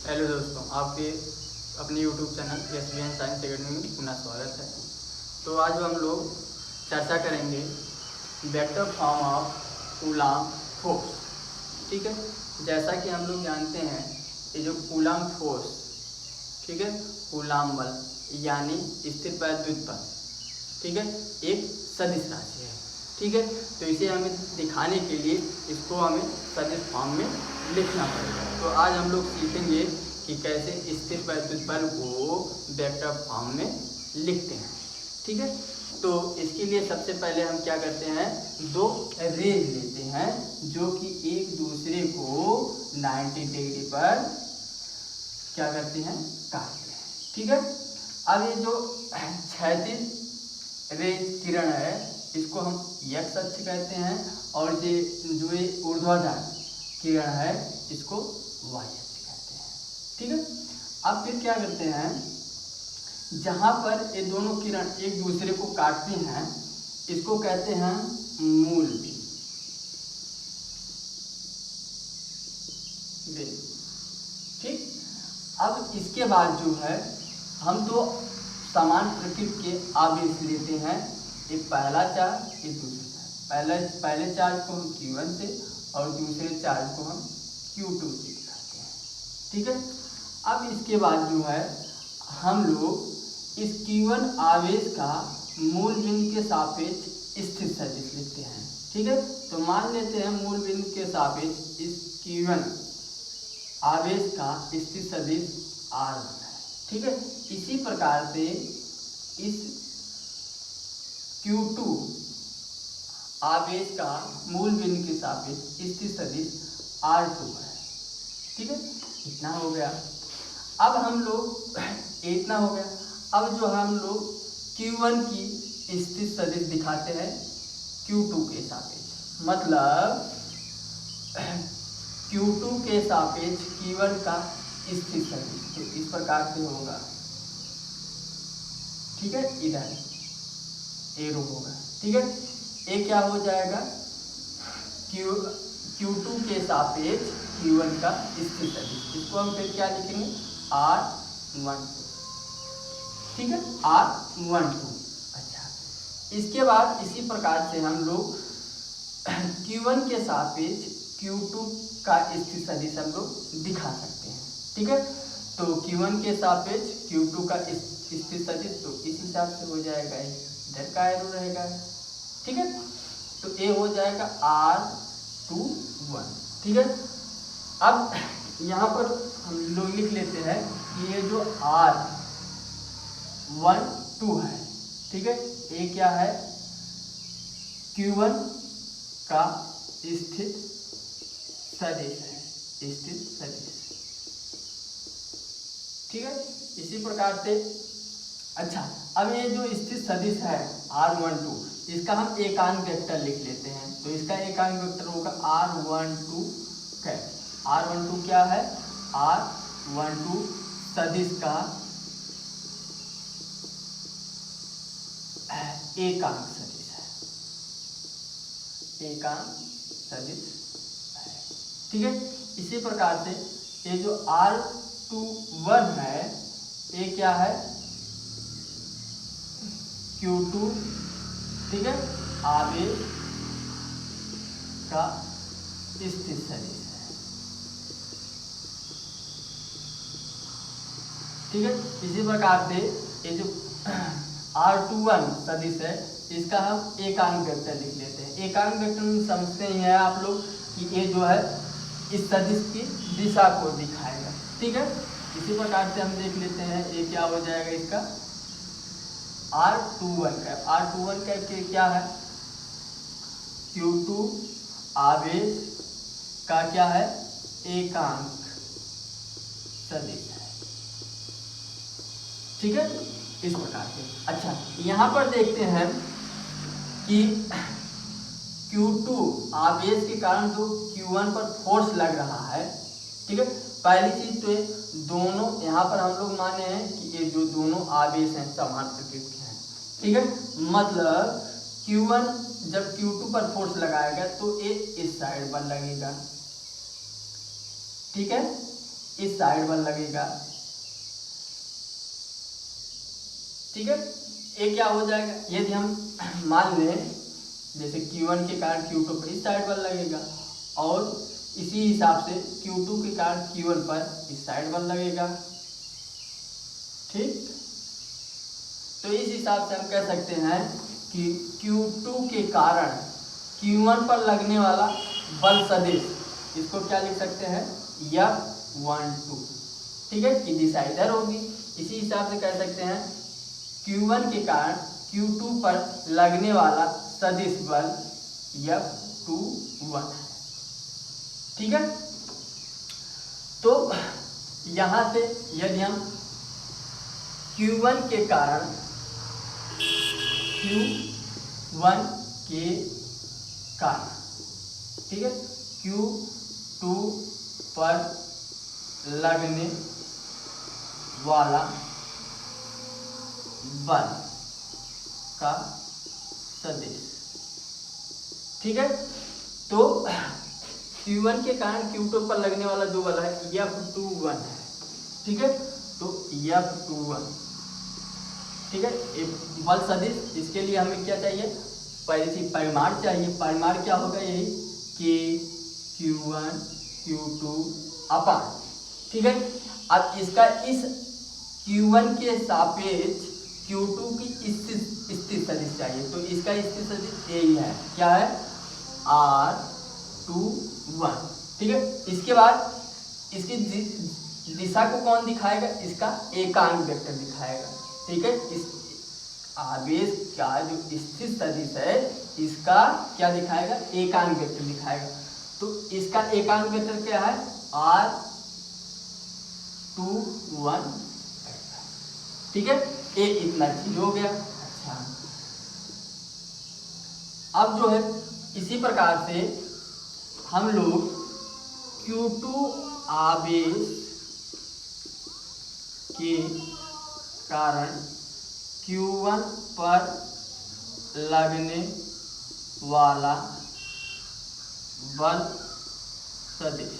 Hello दोस्तों, आपके अपने YouTube channel SBN science academy में पुनः स्वागत है। तो आज हम लोग चर्चा करेंगे vector form of Coulomb force. ठीक है, जैसा कि हम लोग जानते हैं ये जो कूलॉम फोर्स, ठीक है, कूलॉम बल यानी स्थिर वैद्युत बल, ठीक है, एक सदिश राशि है। ठीक है, तो इसे हमें दिखाने के लिए इसको हमें सदिश फॉर्म में लिखना पड़ेगा। तो आज हम लोग सीखेंगे कि कैसे स्थिर वैद्युत बल को वेक्टर फॉर्म में लिखते हैं। ठीक है, तो इसके लिए सबसे पहले हम क्या करते हैं, दो रेज लेते हैं जो कि एक दूसरे को 90 डिग्री पर क्या करते हैं, काटते हैं। ठीक है, अब ये जो क्षैतिज रेज किरण है इसको हम एक्स अक्ष कहते हैं और जो ये ऊर्ध्वाधर किरण है इसको वाई अक्ष कहते हैं। ठीक है, अब फिर क्या करते हैं, जहाँ पर ये दोनों किरण एक दूसरे को काटती हैं इसको कहते हैं मूल बिंदु। ठीक, अब इसके बाद जो है हम दो समान प्रकृति के आवेश लेते हैं, एक पहला चार्ज एक दूसरा चार्ज। पहले चार्ज को हम Q1 से और दूसरे चार्ज को हम Q2 से दिखाते हैं। ठीक है, अब इसके बाद जो है हम लोग इस Q1 आवेश का मूल बिंदु के सापेक्ष स्थिर सदिश लिखते हैं। ठीक है, तो मान लेते हैं मूल बिंदु के सापेक्ष इस Q1 आवेश का स्थिर सदिश R1 है। ठीक है, इसी प्रकार से इस Q2 आवेश का मूल बिंदु के सापेक्ष स्थिर सदिश R2 है। ठीक है, इतना हो गया। अब हम लोग इतना हो गया, अब जो हम लोग Q1 की स्थिर सदिश दिखाते हैं Q2 के सापेक्ष, मतलब Q2 के सापेक्ष Q1 का स्थिर सदिश तो इस प्रकार से होगा। ठीक है, इधर एरो होगा। ठीक है, ये क्या हो जाएगा, Q2 के सापेक्ष Q1 का स्थिर सदिश, इसको हम फिर क्या लिखेंगे, R12। ठीक है, R12। अच्छा, इसके बाद इसी प्रकार से हम लोग Q1 के सापेक्ष Q2 का स्थिर सदिश हम लोग दिखा सकते हैं। ठीक है, तो Q1 के सापेक्ष Q2 का स्थिर सदिश तो इस हिसाब से हो जाएगा, इधर का एरो रहेगा। ठीक है, तो ये हो जाएगा R21। ठीक है, अब यहाँ पर हम लोग लिख लेते हैं कि ये जो R12 है, ठीक है, ये क्या है, Q1 का स्थिर सदिश है, स्थिर सदिश। ठीक है, इसी प्रकार से अच्छा, अब ये जो स्थिर सदिश है R12 इसका हम एकांक वेक्टर लिख लेते हैं। तो इसका एकांक वेक्टर होगा R12 कैप। R12 क्या है, R12 सदिश का एकांक सदिश है, एकांक सदिश है। ठीक है, इसी प्रकार से ये जो R21 है ये क्या है, Q2, ठीक है, आवेश का स्थिर सदिश है। ठीक है, इसी प्रकार से ये जो R21 सदिश है इसका हम एकांक वेक्टर लिख लेते हैं। एकांक वेक्टर में समझते ही हैं आप लोग कि ये जो है इस सदिश की दिशा को दिखाएगा। ठीक है, इसी प्रकार से हम देख लेते हैं ये क्या हो जाएगा, इसका R21 कैप। R21 कैप के क्या है, Q2 आवेश का क्या है, एकांक सदिश है। ठीक है, इस प्रकार से। अच्छा, यहाँ पर देखते हैं कि Q2 आवेश के कारण जो Q1 पर फोर्स लग रहा है, ठीक है, पहली चीज तो दोनों यहाँ पर हम लोग माने हैं कि ये जो दोनों आवेश हैं समान प्रकृति के हैं। ठीक है, मतलब Q1 जब Q2 पर फोर्स लगाएगा तो ये इस साइड पर लगेगा। ठीक है, इस साइड बल लगेगा, ठीक है। ये क्या हो जाएगा, यदि हम मान लें जैसे Q1 के कारण Q2 पर इस साइड बल लगेगा और इसी हिसाब से Q2 के कारण Q1 पर इस साइड बल लगेगा, ठीक। तो इस हिसाब से हम कह सकते हैं कि Q2 के कारण Q1 पर लगने वाला बल सदिश, इसको क्या लिख सकते हैं, F12, ठीक है, कि दिशा इधर होगी। इसी हिसाब से कह सकते हैं Q1 के कारण Q2 पर लगने वाला सदिश बल F21, ठीक है। तो यहाँ से यदि हम Q1 के कारण Q1 के कारण, ठीक है, Q2 पर लगने वाला बल का सदिश, ठीक है। तो Q1 के कारण Q2 पर लगने वाला जो बल है F21 है, ठीक है। तो F21, ठीक है, बल सदिश, इसके लिए हमें क्या चाहिए, पहले से परिमाण चाहिए। परिमाण क्या होगा, यही कि Q1 Q2 अपान, ठीक है। अब इसका इस Q1 के सापेक्ष Q2 की स्थित सदिश चाहिए, तो इसका स्थित सदिश यही है, क्या है, R21, ठीक है। इसके बाद इसकी दिशा को कौन दिखाएगा, इसका एकांक वेक्टर दिखाएगा, ठीक है। इस आवेश का जो स्थित सदिश है इसका क्या दिखाएगा, एकांक वेक्टर दिखाएगा। तो इसका एकांक वेक्टर क्या है, R21, ठीक है। ये इतना चीज हो गया। अच्छा, अब जो है इसी प्रकार से हम लोग Q2 आवेश के कारण Q1 पर लगने वाला बल सदिश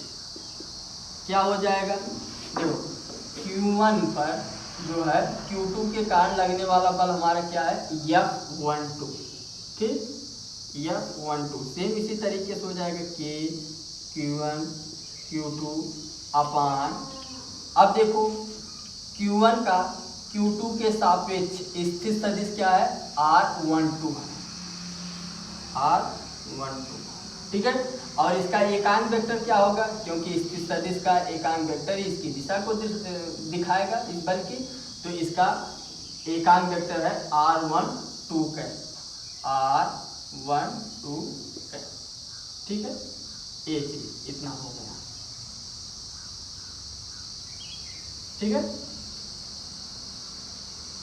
क्या हो जाएगा, देखो Q1 पर जो है Q2 के कारण लगने वाला बल हमारा क्या है, F12, ठीक, F12 सेम इसी तरीके से हो जाएगा कि Q1 Q2 अपान, अब देखो Q1 का Q2 के सापेक्ष स्थित सदिश क्या है, R12 है, R12, ठीक है। और इसका एकांक वेक्टर क्या होगा, क्योंकि स्थित सदिश का एकांक वेक्टर ही इसकी दिशा को दिखाएगा इस बल की, तो इसका एकांक वेक्टर है R12 का, R12 का, ठीक है। ये चीज इतना हो गया, ठीक है,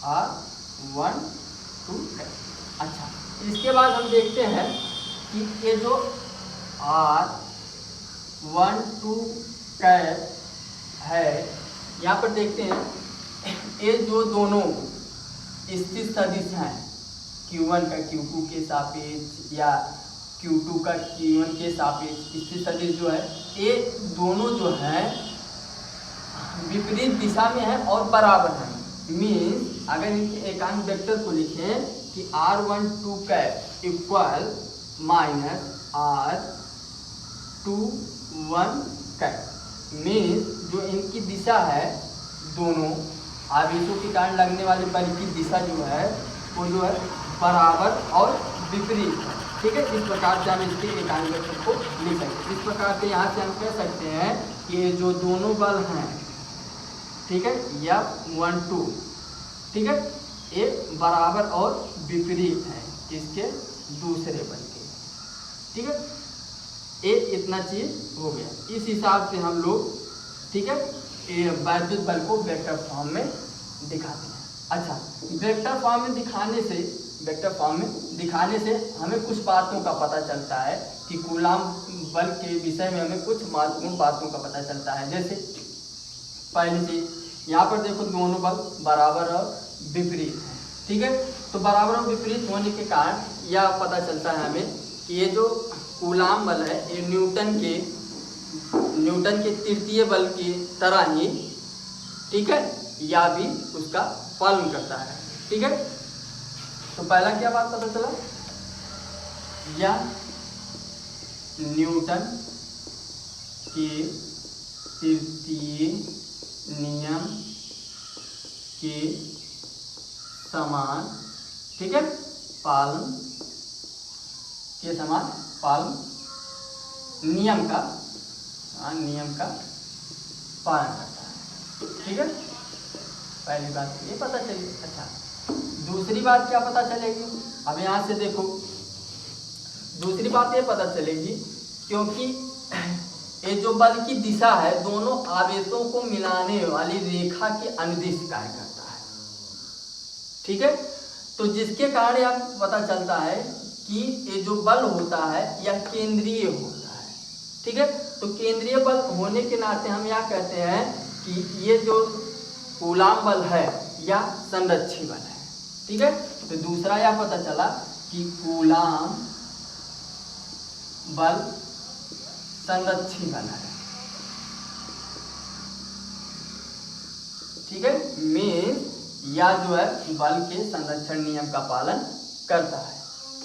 R12 का। अच्छा, इसके बाद हम देखते हैं कि ये जो R12 का है, यहाँ पर देखते हैं ये जो दोनों स्थित सदिश हैं, Q1 का Q2 के सापेक्ष या Q2 का Q1 के सापेक्ष स्थित सदिश जो है, ये दोनों जो है विपरीत दिशा में है और बराबर है। मीन्स अगर इनके एकांक वेक्टर को लिखें कि R12 का इक्वल माइनस R21 का, मीन्स जो इनकी दिशा है, दोनों आवेशों के कारण लगने वाले बल की दिशा जो है वो जो है बराबर और विपरीत है, ठीक है। इस प्रकार से हम इसके एकांक वेक्टर को लिख सकते हैं। इस प्रकार से यहाँ से हम कह सकते हैं कि ये जो दोनों बल हैं, ठीक है, F12, ठीक है, ये बराबर और विपरीत है इसके दूसरे बल के, ठीक है। ये इतना चीज हो गया। इस हिसाब से हम लोग, ठीक है, वैद्युत बल को वेक्टर फॉर्म में दिखाते हैं। अच्छा, वेक्टर फॉर्म में दिखाने से हमें कुछ बातों का पता चलता है कि कूलाम्ब बल के विषय में हमें कुछ महत्वपूर्ण बातों का पता चलता है। जैसे पहली चीज यहाँ पर देखो, दोनों बल बराबर और विपरीत हैं, ठीक है। तो बराबर और विपरीत होने के कारण यह पता चलता है हमें कि ये जो कूलाम्ब बल है ये न्यूटन के न्यूटन के तृतीय बल की तरह ही, ठीक है, या भी उसका पालन करता है। ठीक है, तो पहला क्या बात पता चला, या न्यूटन के तृतीय नियम के समान, ठीक है, पालन के समान पालन, नियम का पालन करता है। ठीक है, पहली बात ये पता चली। अच्छा, दूसरी बात क्या पता चलेगी, अब यहाँ से देखो, दूसरी बात ये पता चलेगी क्योंकि ये जो बल की दिशा है दोनों आवेशों को मिलाने वाली रेखा के अनुदिश कार्य करता है। ठीक है, तो जिसके कारण यह पता चलता है कि ये जो बल होता है यह केंद्रीय होता है। ठीक है, तो केंद्रीय बल होने के नाते हम यह कहते हैं कि ये जो कूलाम बल है या संरक्षी बल है। ठीक है, तो दूसरा यह पता चला कि कूलाम बल संरक्षी बल है। ठीक है, में या जो है बल के संरक्षण नियम का पालन करता है।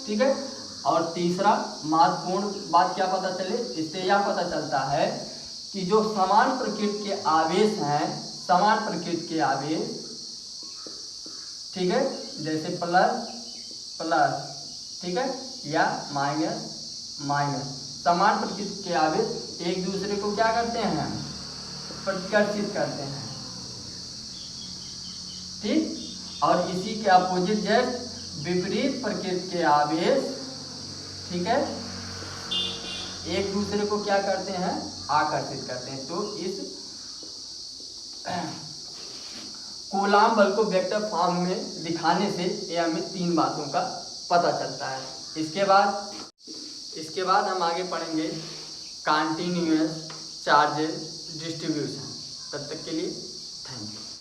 ठीक है, और तीसरा महत्वपूर्ण बात क्या पता चले, इससे यह पता चलता है कि जो समान प्रकृति के आवेश हैं, समान प्रकृति के आवेश, ठीक है, जैसे प्लस प्लस, ठीक है, या माइनस माइनस, समान प्रकृति के आवेश एक दूसरे को क्या करते हैं, प्रतिकर्षित करते हैं। ठीक, और इसी के अपोजिट जैसे विपरीत प्रकृति के आवेश, ठीक है, एक दूसरे को क्या करते हैं, आकर्षित करते हैं। तो इस कूलाम बल को वेक्टर फॉर्म में दिखाने से ये हमें तीन बातों का पता चलता है। इसके बाद हम आगे पढ़ेंगे कंटीन्यूअस चार्ज डिस्ट्रीब्यूशन। तब तक के लिए थैंक यू।